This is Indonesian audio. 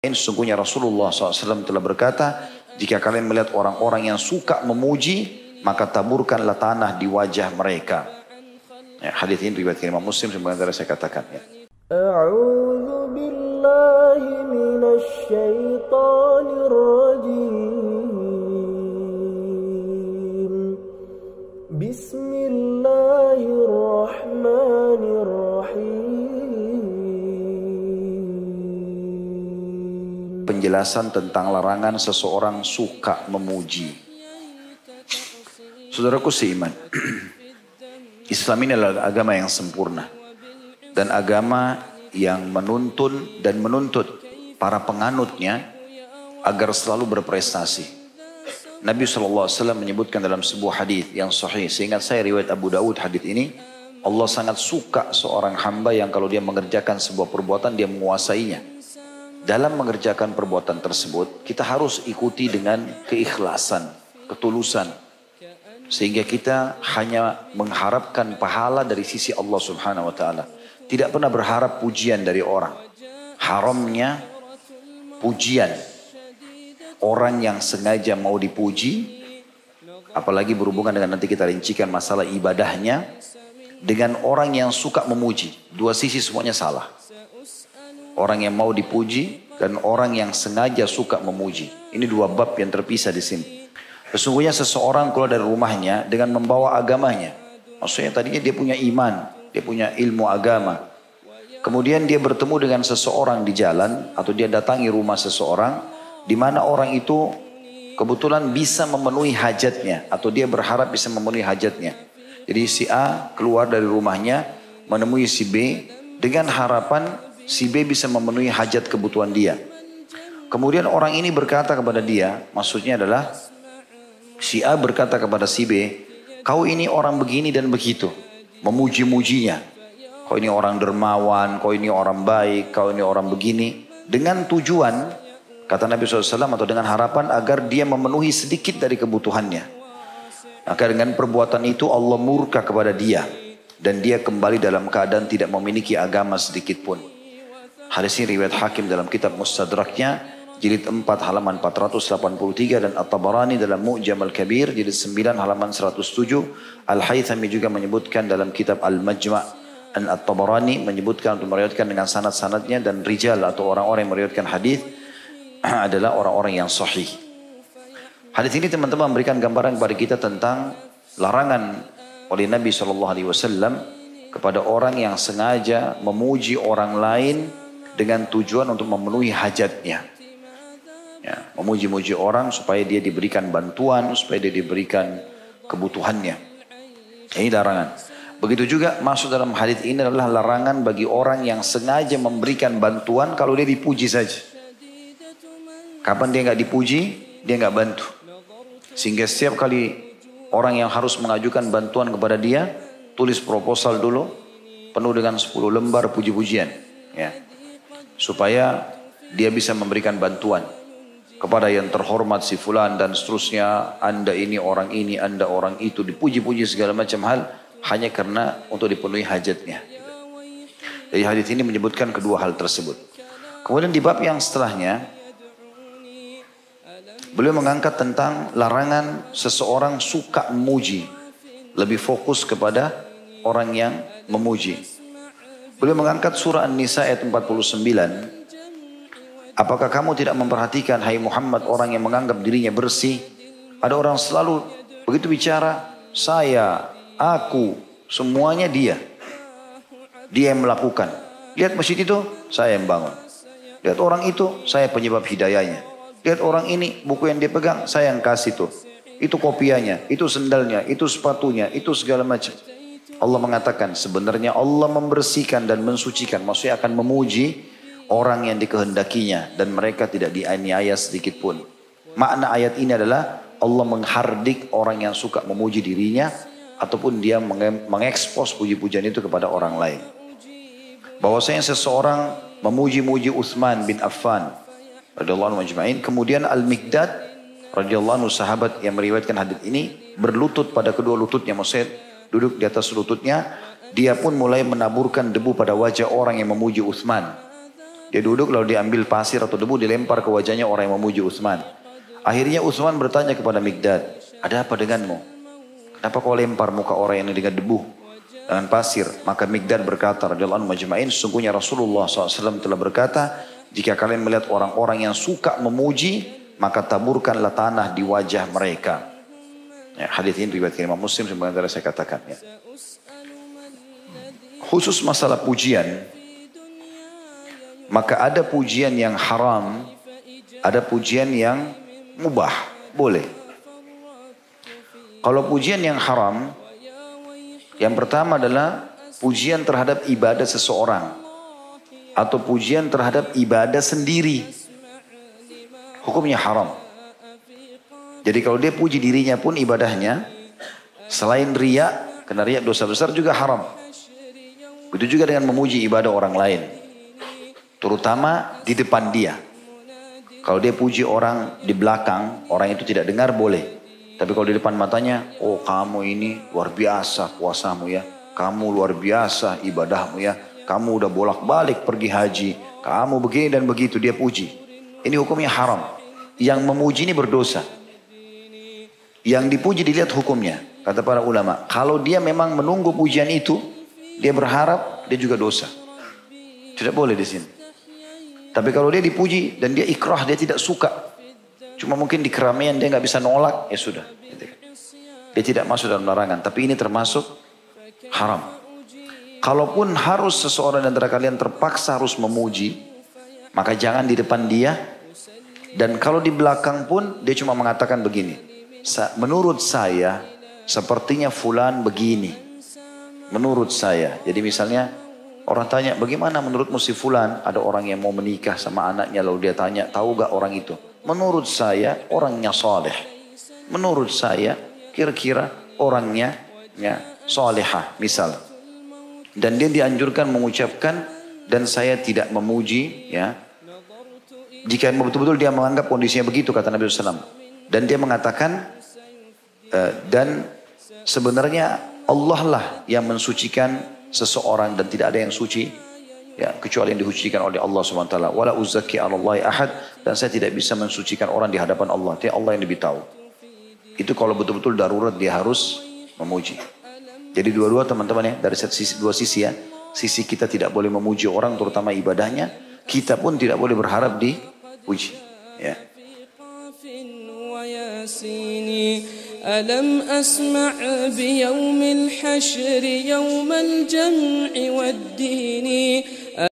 Sesungguhnya Rasulullah SAW telah berkata, jika kalian melihat orang-orang yang suka memuji, maka taburkanlah tanah di wajah mereka. Ya, hadits ini riwayat Imam Muslim sebenarnya saya katakan. Ya. A'udzu billahi minasy syaithanir rajim. Bismillahirrahmanirrahim. Penjelasan tentang larangan seseorang suka memuji. Saudaraku seiman, Islam ini adalah agama yang sempurna dan agama yang menuntun dan menuntut para penganutnya agar selalu berprestasi. Nabi SAW menyebutkan dalam sebuah hadis yang sahih, seingat saya riwayat Abu Dawud hadis ini, Allah sangat suka seorang hamba yang kalau dia mengerjakan sebuah perbuatan dia menguasainya. Dalam mengerjakan perbuatan tersebut, kita harus ikuti dengan keikhlasan, ketulusan. Sehingga kita hanya mengharapkan pahala dari sisi Allah Subhanahu wa Ta'ala. Tidak pernah berharap pujian dari orang. Haramnya pujian. Orang yang sengaja mau dipuji, apalagi berhubungan dengan nanti kita rincikan masalah ibadahnya, dengan orang yang suka memuji. Dua sisi semuanya salah. Orang yang mau dipuji dan orang yang sengaja suka memuji. Ini dua bab yang terpisah di sini. Sesungguhnya seseorang keluar dari rumahnya dengan membawa agamanya. Maksudnya tadinya dia punya iman, dia punya ilmu agama. Kemudian dia bertemu dengan seseorang di jalan atau dia datangi rumah seseorang di mana orang itu kebetulan bisa memenuhi hajatnya atau dia berharap bisa memenuhi hajatnya. Jadi si A keluar dari rumahnya menemui si B dengan harapan si B bisa memenuhi hajat kebutuhan dia. Kemudian orang ini berkata kepada dia, maksudnya adalah si A berkata kepada si B, kau ini orang begini dan begitu, memuji-mujinya. Kau ini orang dermawan, kau ini orang baik, kau ini orang begini. Dengan tujuan, kata Nabi SAW, atau dengan harapan agar dia memenuhi sedikit dari kebutuhannya. Maka dengan perbuatan itu Allah murka kepada dia. Dan dia kembali dalam keadaan tidak memiliki agama sedikit pun. Hadis ini riwayat Hakim dalam kitab Mustadraknya jilid 4 halaman 483 dan At-Tabarani dalam Mu'jam Al-Kabir jilid 9 halaman 107. Al-Haythami juga menyebutkan dalam kitab Al-Majma' dan At-Tabarani menyebutkan untuk meriwayatkan dengan sanad-sanadnya dan rijal atau orang-orang yang meriwayatkan hadis adalah orang-orang yang sahih. Hadis ini teman-teman memberikan gambaran kepada kita tentang larangan oleh Nabi SAW kepada orang yang sengaja memuji orang lain dengan tujuan untuk memenuhi hajatnya. Ya, memuji-muji orang supaya dia diberikan bantuan, supaya dia diberikan kebutuhannya. Ini larangan. Begitu juga masuk dalam hadis ini adalah larangan bagi orang yang sengaja memberikan bantuan kalau dia dipuji saja. Kapan dia nggak dipuji, dia nggak bantu. Sehingga setiap kali orang yang harus mengajukan bantuan kepada dia, tulis proposal dulu, penuh dengan 10 lembar puji-pujian. Ya. Supaya dia bisa memberikan bantuan kepada yang terhormat si fulan dan seterusnya. Anda ini, Anda orang itu, dipuji-puji segala macam hal hanya karena untuk dipenuhi hajatnya. Jadi hadis ini menyebutkan kedua hal tersebut. Kemudian di bab yang setelahnya, beliau mengangkat tentang larangan seseorang suka memuji. Lebih fokus kepada orang yang memuji. Beliau mengangkat surah An-Nisa ayat 49. Apakah kamu tidak memperhatikan, hai Muhammad, orang yang menganggap dirinya bersih? Ada orang selalu begitu bicara, saya, aku, semuanya dia. Dia yang melakukan. Lihat masjid itu, saya yang bangun. Lihat orang itu, saya penyebab hidayahnya. Lihat orang ini, buku yang dia pegang, saya yang kasih tuh. Itu kopiahnya, itu sendalnya, itu sepatunya, itu segala macam. Allah mengatakan sebenarnya Allah membersihkan dan mensucikan. Maksudnya akan memuji orang yang dikehendakinya. Dan mereka tidak dianiaya sedikit pun. Makna ayat ini adalah Allah menghardik orang yang suka memuji dirinya. Ataupun dia mengekspos puji-pujian itu kepada orang lain. Bahwasanya seseorang memuji-muji Utsman bin Affan radhiyallahu anhu ajma'in. Kemudian Al-Miqdad radhiyallahu anhu sahabat yang meriwayatkan hadis ini berlutut pada kedua lututnya. Maksudnya duduk di atas lututnya, dia pun mulai menaburkan debu pada wajah orang yang memuji Utsman. Dia duduk lalu diambil pasir atau debu dilempar ke wajahnya orang yang memuji Utsman. Akhirnya Utsman bertanya kepada Mikdad, ada apa denganmu? Kenapa kau lempar muka orang yang dengan debu, dengan pasir? Maka Mikdad berkata, radhiyallahu anhu majma'in, sesungguhnya Rasulullah SAW telah berkata, jika kalian melihat orang-orang yang suka memuji, maka taburkanlah tanah di wajah mereka. Ya, hadis ini riwayat Imam Muslim sebagaimana saya katakan. Ya. Khusus masalah pujian, maka ada pujian yang haram, ada pujian yang mubah, boleh. Kalau pujian yang haram, yang pertama adalah pujian terhadap ibadah seseorang atau pujian terhadap ibadah sendiri. Hukumnya haram. Jadi kalau dia puji dirinya pun ibadahnya, selain riya, karena riya dosa besar juga haram. Begitu juga dengan memuji ibadah orang lain. Terutama di depan dia. Kalau dia puji orang di belakang, orang itu tidak dengar boleh. Tapi kalau di depan matanya, oh kamu ini luar biasa puasamu ya. Kamu luar biasa ibadahmu ya. Kamu udah bolak-balik pergi haji. Kamu begini dan begitu, dia puji. Ini hukumnya haram. Yang memuji ini berdosa. Yang dipuji dilihat hukumnya. Kata para ulama, kalau dia memang menunggu pujian itu, dia berharap, dia juga dosa. Tidak boleh di sini. Tapi kalau dia dipuji dan dia ikrah, dia tidak suka. Cuma mungkin di keramaian dia nggak bisa nolak, ya sudah. Dia tidak masuk dalam larangan. Tapi ini termasuk haram. Kalaupun harus seseorang antara kalian terpaksa harus memuji, maka jangan di depan dia. Dan kalau di belakang pun dia cuma mengatakan begini. Menurut saya sepertinya fulan begini. Menurut saya. Jadi misalnya orang tanya bagaimana menurutmu si fulan? Ada orang yang mau menikah sama anaknya lalu dia tanya tahu gak orang itu? Menurut saya orangnya saleh. Menurut saya kira-kira orangnya ya, salehah misal. Dan dia dianjurkan mengucapkan dan saya tidak memuji ya. Jika betul-betul dia menganggap kondisinya begitu kata Nabi SAW. Dan dia mengatakan dan sebenarnya Allah lah yang mensucikan seseorang dan tidak ada yang suci ya kecuali yang disucikan oleh Allah SWT. Wala uzaki 'alallahi ahad, dan saya tidak bisa mensucikan orang di hadapan Allah. Dia Allah yang lebih tahu. Itu kalau betul-betul darurat dia harus memuji. Jadi dua-dua teman-teman ya dari dua sisi ya. Sisi kita tidak boleh memuji orang terutama ibadahnya, kita pun tidak boleh berharap dipuji ya. ألم أسمع بيوم الحشر يوم الجمع والدين